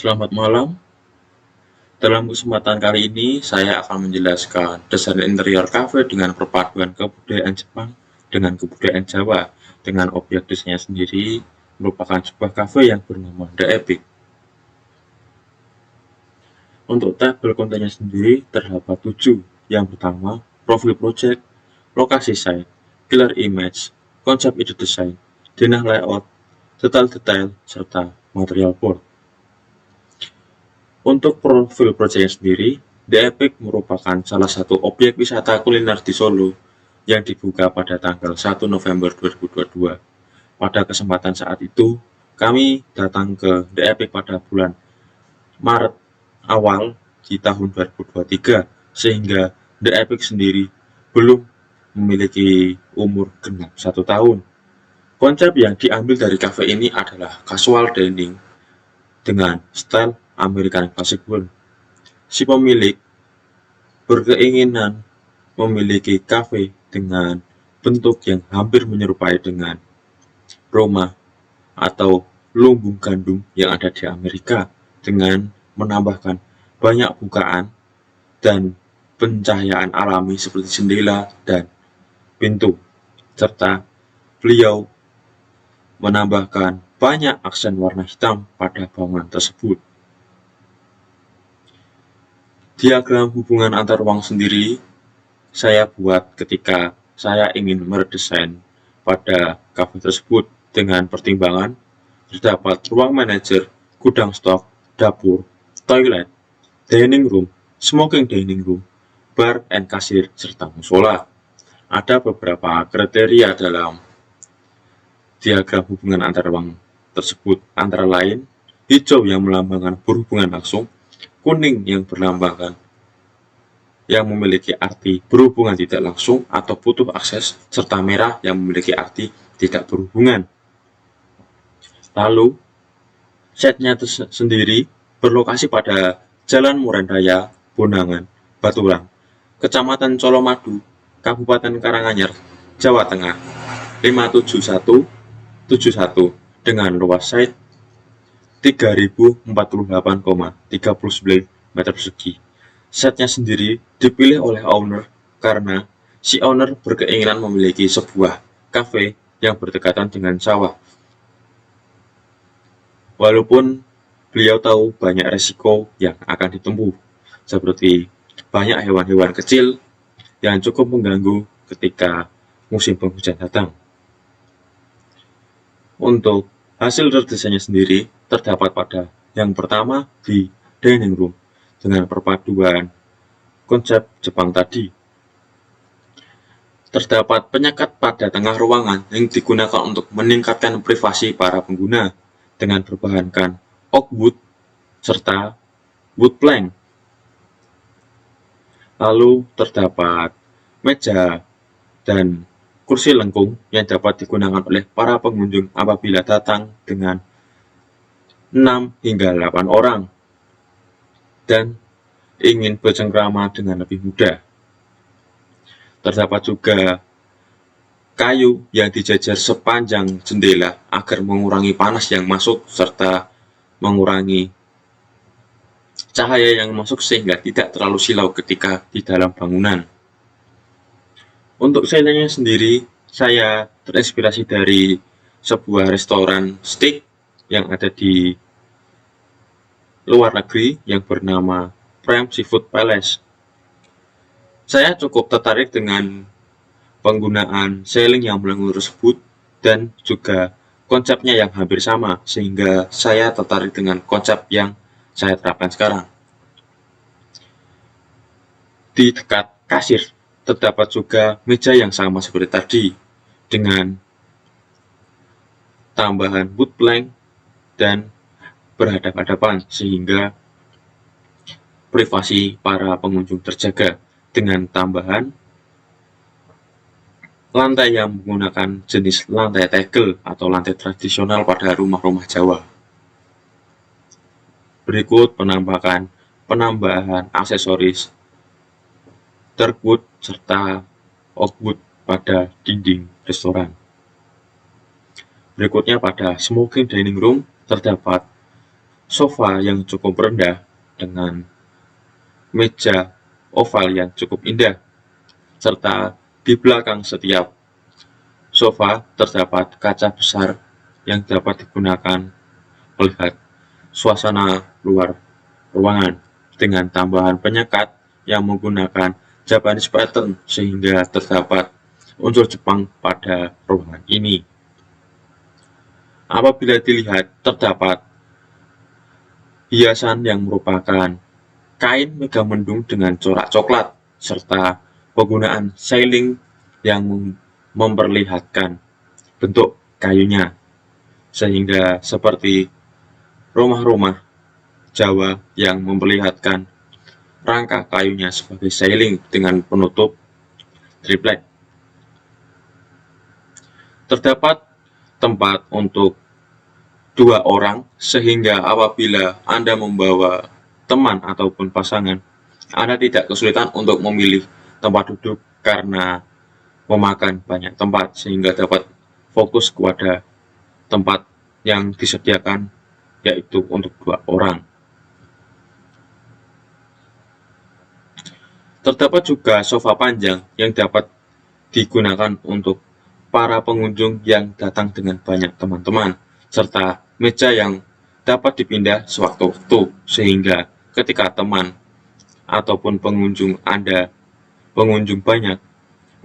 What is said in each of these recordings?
Selamat malam. Dalam kesempatan kali ini, saya akan menjelaskan desain interior kafe dengan perpaduan kebudayaan Jepang dengan kebudayaan Jawa. Dengan objek desainnya sendiri merupakan sebuah kafe yang bernama The Epic. Untuk tabel kontennya sendiri terdapat 7. Yang pertama, profil project, lokasi site, killer image, konsep ide desain, denah layout, detail-detail, serta material board. Untuk profil proyeknya sendiri, The Epic merupakan salah satu objek wisata kuliner di Solo yang dibuka pada tanggal 1 November 2022. Pada kesempatan saat itu, kami datang ke The Epic pada bulan Maret awal di tahun 2023, sehingga The Epic sendiri belum memiliki umur genap 1 tahun. Konsep yang diambil dari kafe ini adalah casual dining dengan style American Classic World. Si pemilik berkeinginan memiliki kafe dengan bentuk yang hampir menyerupai dengan Roma atau lumbung gandum yang ada di Amerika, dengan menambahkan banyak bukaan dan pencahayaan alami seperti jendela dan pintu, serta beliau menambahkan banyak aksen warna hitam pada bangunan tersebut. Diagram hubungan antar ruang sendiri saya buat ketika saya ingin meredesain pada kafe tersebut dengan pertimbangan terdapat ruang manajer, gudang stok, dapur, toilet, dining room, smoking dining room, bar and kasir, serta musola. Ada beberapa kriteria dalam diagram hubungan antar ruang tersebut, antara lain hijau yang melambangkan berhubungan langsung, kuning yang berlambangkan yang memiliki arti berhubungan tidak langsung atau butuh akses, serta merah yang memiliki arti tidak berhubungan. Lalu, setnya sendiri berlokasi pada Jalan Murendaya, Bonangan, Batulang, Kecamatan Colomadu, Kabupaten Karanganyar, Jawa Tengah, 57171 dengan luas site 3048,39 meter persegi. Setnya sendiri dipilih oleh owner karena si owner berkeinginan memiliki sebuah kafe yang berdekatan dengan sawah. Walaupun beliau tahu banyak resiko yang akan ditempuh, seperti banyak hewan-hewan kecil yang cukup mengganggu ketika musim penghujan datang. Untuk hasil redesainnya sendiri terdapat pada yang pertama di dining room dengan perpaduan konsep Jepang tadi. Terdapat penyekat pada tengah ruangan yang digunakan untuk meningkatkan privasi para pengguna dengan berbahankan oak wood serta wood plank. Lalu terdapat meja dan kursi lengkung yang dapat digunakan oleh para pengunjung apabila datang dengan 6 hingga 8 orang dan ingin bercengkrama dengan lebih mudah. Terdapat juga kayu yang dijajar sepanjang jendela agar mengurangi panas yang masuk serta mengurangi cahaya yang masuk sehingga tidak terlalu silau ketika di dalam bangunan. Untuk selenya sendiri, saya terinspirasi dari sebuah restoran steak yang ada di luar negeri yang bernama Prime Seafood Palace. Saya cukup tertarik dengan penggunaan ceiling yang melengkung tersebut dan juga konsepnya yang hampir sama, sehingga saya tertarik dengan konsep yang saya terapkan sekarang. Di dekat kasir terdapat juga meja yang sama seperti tadi dengan tambahan wood plank dan berhadapan-hadapan sehingga privasi para pengunjung terjaga, dengan tambahan lantai yang menggunakan jenis lantai tegel atau lantai tradisional pada rumah-rumah Jawa. Berikut penambahan aksesoris turquoise serta oak wood pada dinding restoran. Berikutnya pada smoking dining room terdapat sofa yang cukup rendah dengan meja oval yang cukup indah, serta di belakang setiap sofa terdapat kaca besar yang dapat digunakan melihat suasana luar ruangan dengan tambahan penyekat yang menggunakan Japanese pattern sehingga terdapat unsur Jepang pada ruangan ini. Apabila dilihat, terdapat hiasan yang merupakan kain megamendung dengan corak coklat serta penggunaan sailing yang memperlihatkan bentuk kayunya, sehingga seperti rumah-rumah Jawa yang memperlihatkan rangka kayunya sebagai sailing dengan penutup triplek. Terdapat tempat untuk 2 orang sehingga apabila Anda membawa teman ataupun pasangan, Anda tidak kesulitan untuk memilih tempat duduk karena memakan banyak tempat sehingga dapat fokus kepada tempat yang disediakan yaitu untuk 2 orang. Terdapat juga sofa panjang yang dapat digunakan untuk para pengunjung yang datang dengan banyak teman-teman, serta meja yang dapat dipindah sewaktu-waktu sehingga ketika teman ataupun pengunjung banyak,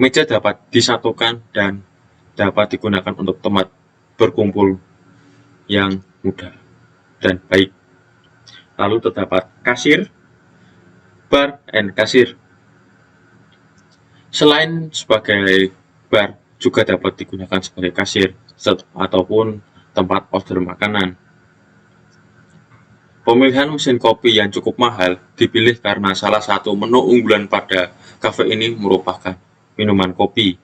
meja dapat disatukan dan dapat digunakan untuk tempat berkumpul yang mudah dan baik. Lalu terdapat kasir, bar, and kasir. Selain sebagai bar, juga dapat digunakan sebagai kasir ataupun tempat order makanan. Pemilihan mesin kopi yang cukup mahal dipilih karena salah satu menu unggulan pada kafe ini merupakan minuman kopi.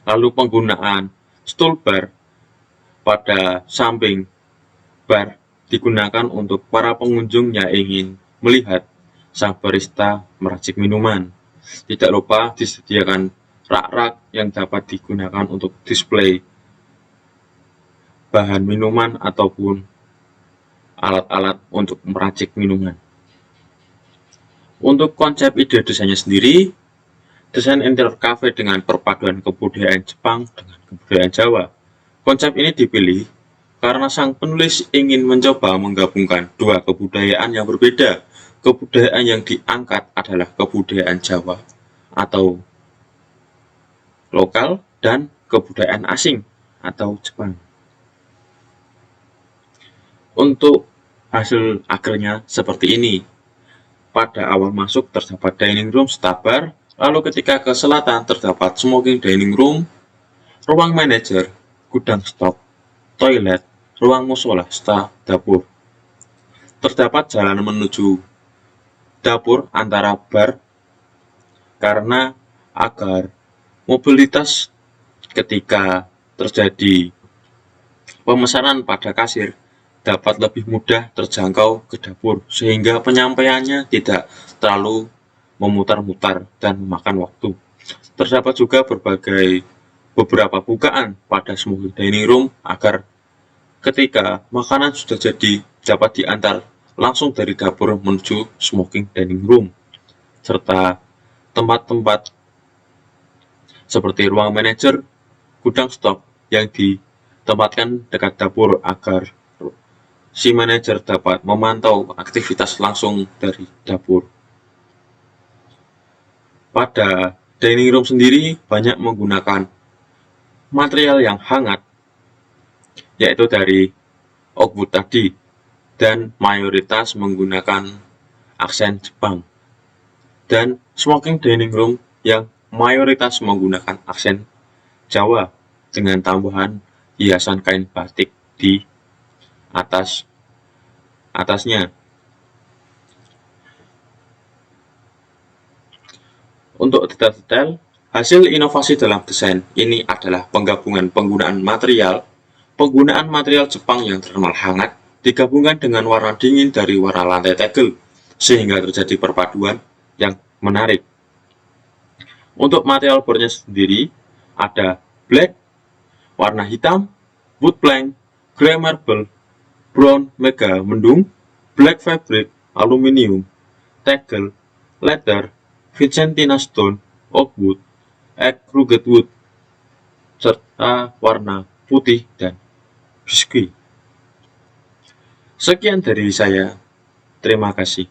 Lalu penggunaan stool bar pada samping bar digunakan untuk para pengunjung yang ingin melihat sang barista meracik minuman. Tidak lupa disediakan rak-rak yang dapat digunakan untuk display bahan minuman ataupun alat-alat untuk meracik minuman. Untuk konsep ide desainnya sendiri, desain interior cafe dengan perpaduan kebudayaan Jepang dengan kebudayaan Jawa. Konsep ini dipilih karena sang penulis ingin mencoba menggabungkan 2 kebudayaan yang berbeda. Kebudayaan yang diangkat adalah kebudayaan Jawa atau lokal dan kebudayaan asing atau Jepang. Untuk hasil akhirnya seperti ini. Pada awal masuk terdapat dining room serta bar, lalu ketika ke selatan terdapat smoking dining room, ruang manajer, gudang stok, toilet, ruang musola, serta dapur. Terdapat jalan menuju dapur antara bar karena agar mobilitas ketika terjadi pemesanan pada kasir dapat lebih mudah terjangkau ke dapur sehingga penyampaiannya tidak terlalu memutar-mutar dan memakan waktu. Terdapat juga beberapa bukaan pada smoking dining room agar ketika makanan sudah jadi dapat diantar langsung dari dapur menuju smoking dining room, serta tempat-tempat seperti ruang manajer, gudang stok yang ditempatkan dekat dapur agar si manajer dapat memantau aktivitas langsung dari dapur. Pada dining room sendiri banyak menggunakan material yang hangat, yaitu dari oak wood tadi, dan mayoritas menggunakan aksen Jepang. Dan smoking dining room yang mayoritas menggunakan aksen Jawa dengan tambahan hiasan kain batik di atasnya. Untuk detail-detail, hasil inovasi dalam desain ini adalah penggabungan penggunaan material Jepang yang terkenal hangat digabungkan dengan warna dingin dari warna lantai tegel, sehingga terjadi perpaduan yang menarik. Untuk material boardnya sendiri, ada black, warna hitam, wood plank, grey marble, brown mega mendung, black fabric, aluminium, tegel, leather, Vicentina stone, oak wood, egg rugged wood, serta warna putih dan biskuit. Sekian dari saya. Terima kasih.